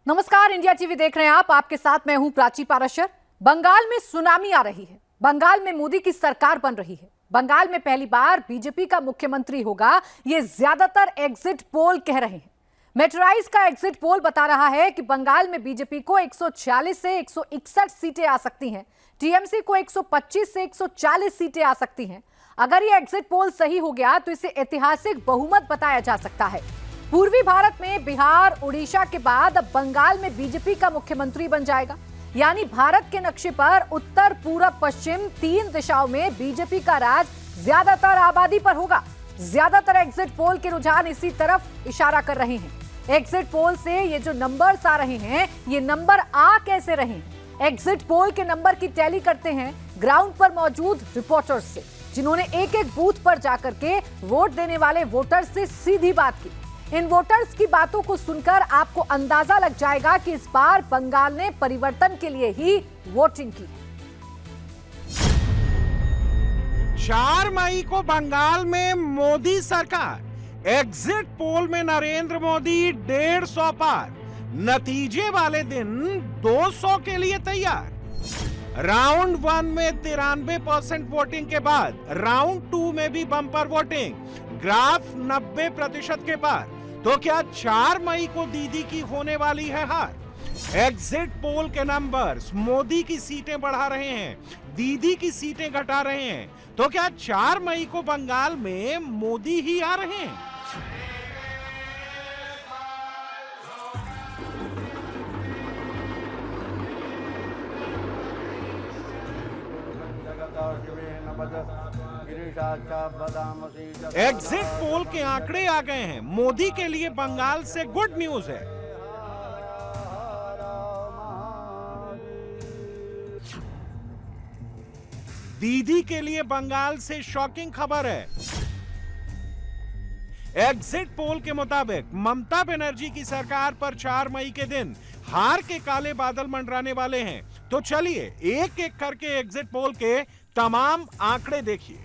नमस्कार, India TV देख रहे हैं आप। आपके साथ मैं हूं प्राची पाराशर। बंगाल में सुनामी आ रही है। बंगाल में मोदी की सरकार बन रही है। बंगाल में पहली बार बीजेपी का मुख्यमंत्री होगा, ये ज्यादातर एग्जिट पोल कह रहे हैं। मेट्राइज का एग्जिट पोल बता रहा है कि बंगाल में बीजेपी को 146 से 161 सीटें आ सकती हैं। टीएमसी को 125 से 140 सीटें आ सकती हैं। अगर ये एग्जिट पोल सही हो गया तो इसे ऐतिहासिक बहुमत बताया जा सकता है। पूर्वी भारत में बिहार, उड़ीसा के बाद अब बंगाल में बीजेपी का मुख्यमंत्री बन जाएगा। यानी भारत के नक्शे पर उत्तर, पूरब, पश्चिम तीन दिशाओं में बीजेपी का राज ज्यादातर आबादी पर होगा। ज्यादातर एग्जिट पोल के रुझान इसी तरफ इशारा कर रहे हैं। एग्जिट पोल से ये जो नंबर्स आ रहे हैं, ये नंबर आ कैसे रहे हैं? एग्जिट पोल के नंबर की टैली करते हैं ग्राउंड पर मौजूद रिपोर्टर्स से, जिन्होंने एक एक बूथ पर जाकर के वोट देने वाले वोटर्स से सीधी बात की। इन वोटर्स की बातों को सुनकर आपको अंदाजा लग जाएगा कि इस बार बंगाल ने परिवर्तन के लिए ही वोटिंग की। 4 मई को बंगाल में मोदी सरकार। एग्जिट पोल में नरेंद्र मोदी 150 पार। नतीजे वाले दिन 200 के लिए तैयार। राउंड 1 में 93% वोटिंग के बाद राउंड 2 में भी बम्पर वोटिंग। ग्राफ 90% के पार। तो क्या 4 मई को दीदी की होने वाली है हार? एग्जिट पोल के नंबर्स मोदी की सीटें बढ़ा रहे हैं, दीदी की सीटें घटा रहे हैं। तो क्या 4 मई को बंगाल में मोदी ही आ रहे हैं? एग्जिट पोल के आंकड़े आ गए हैं। मोदी के लिए बंगाल से गुड न्यूज है। दीदी के लिए बंगाल से शॉकिंग खबर है। एग्जिट पोल के मुताबिक ममता बनर्जी की सरकार पर 4 मई के दिन हार के काले बादल मंडराने वाले हैं। तो चलिए एक एक करके एग्जिट पोल के तमाम आंकड़े देखिए।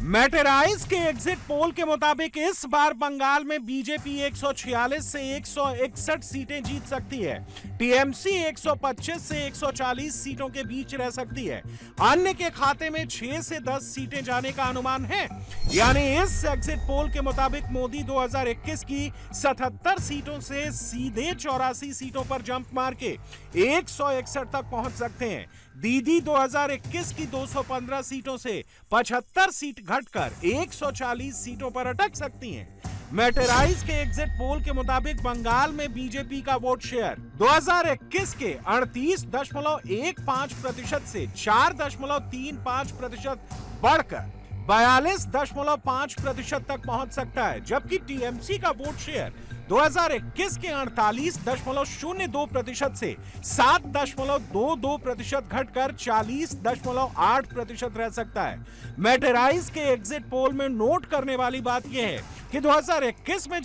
मेटेराइज के एग्जिट पोल के मुताबिक इस बार बंगाल में बीजेपी 146 से 161 सीटें जीत सकती है। टीएमसी 125 से 140 सीटों के बीच रह सकती है। अन्य के खाते में 6 से 10 सीटें जाने का अनुमान है। यानी इस एग्जिट पोल के मुताबिक मोदी 2021 की 77 सीटों से सीधे 84 सीटों पर जंप मार के 161 तक पहुंच सकते हैं। दीदी 2021 की 215 सीटों से 75 सीट घटकर 140 सीटों पर अटक सकती हैं। मेटेराइज के एग्जिट पोल के मुताबिक बंगाल में बीजेपी का वोट शेयर 2021 के 38.15% से 4.35% बढ़कर 42.5% तक पहुंच सकता है। जबकि टीएमसी का वोट शेयर 2021 के 48.02% से 7.22% घटकर 40.8% रह सकता है। मेटेराइज के एग्जिट पोल में नोट करने वाली बात यह है कि 2021 में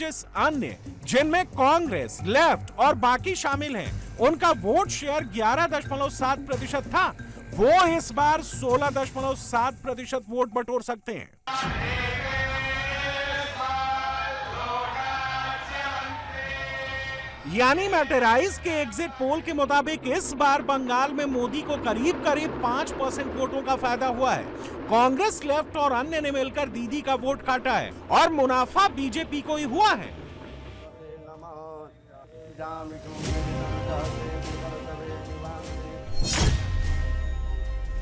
जिनमें कांग्रेस, लेफ्ट और बाकी शामिल हैं, उनका वोट शेयर 11.7% था, वो इस बार 16.7% वोट बटोर सकते हैं। यानी मेटेराइज के एग्जिट पोल के मुताबिक इस बार बंगाल में मोदी को करीब 5% वोटों का फायदा हुआ है। कांग्रेस, लेफ्ट और अन्य ने मिलकर दीदी का वोट काटा है और मुनाफा बीजेपी को ही हुआ है।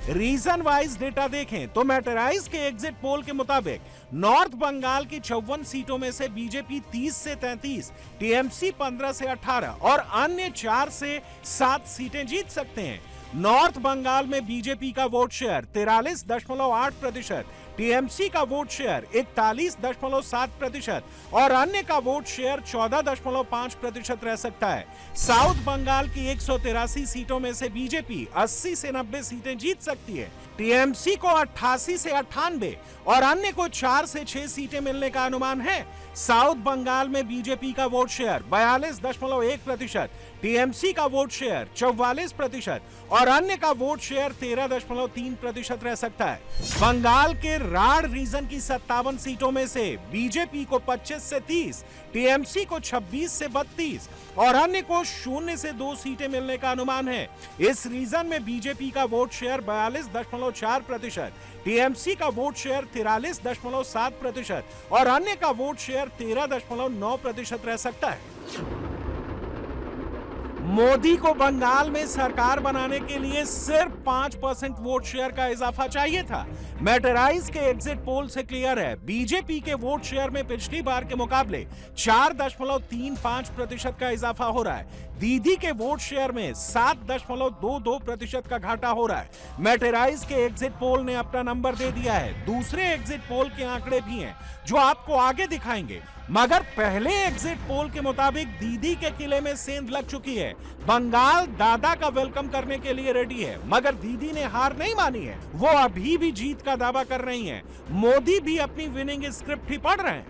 रीजन वाइज डेटा देखें तो मेटेराइज के एग्जिट पोल के मुताबिक नॉर्थ बंगाल की 54 सीटों में से बीजेपी 30 से 33, टीएमसी 15 से 18 और अन्य 4 से 7 सीटें जीत सकते हैं। नॉर्थ बंगाल में बीजेपी का वोट शेयर 43.8%, टीएमसी का वोट शेयर 41.7% और अन्य का वोट शेयर 14.5% रह सकता है। साउथ बंगाल की 183 सीटों में से बीजेपी 80 से 90 सीटें जीत सकती है। टीएमसी को 88 से 98 और अन्य को 4 से 6 सीटें मिलने का अनुमान है। साउथ बंगाल में बीजेपी का वोट शेयर 42.1%, टीएमसी का वोट शेयर 44% और अन्य का वोट शेयर 13.3% रह सकता है। बंगाल के राड रीजन की 57 सीटों में से बीजेपी को 25 से 30, टीएमसी को 26 से 32 और अन्य को 0 से 2 सीटें मिलने का अनुमान है। इस रीजन में बीजेपी का वोट शेयर 42.4%, टीएमसी का वोट शेयर 43.7% और अन्य का वोट शेयर 13.9% रह सकता है। मोदी को बंगाल में सरकार बनाने के लिए सिर्फ 5% वोट शेयर का इजाफा चाहिए था। मैटराइज के एग्जिट पोल से क्लियर है, बीजेपी के वोट शेयर में पिछली बार के मुकाबले 4.35% का इजाफा हो रहा है। दीदी के वोट शेयर में 7.22% का घाटा हो रहा है। मैटराइज के एग्जिट पोल ने अपना नंबर दे दिया है। दूसरे एग्जिट पोल के आंकड़े भी हैं जो आपको आगे दिखाएंगे, मगर पहले एग्जिट पोल के मुताबिक दीदी के किले में सेंध लग चुकी है। बंगाल दादा का वेलकम करने के लिए रेडी है, मगर दीदी ने हार नहीं मानी है। वो अभी भी जीत का दावा कर रही हैं। मोदी भी अपनी विनिंग स्क्रिप्ट ही पढ़ रहे हैं।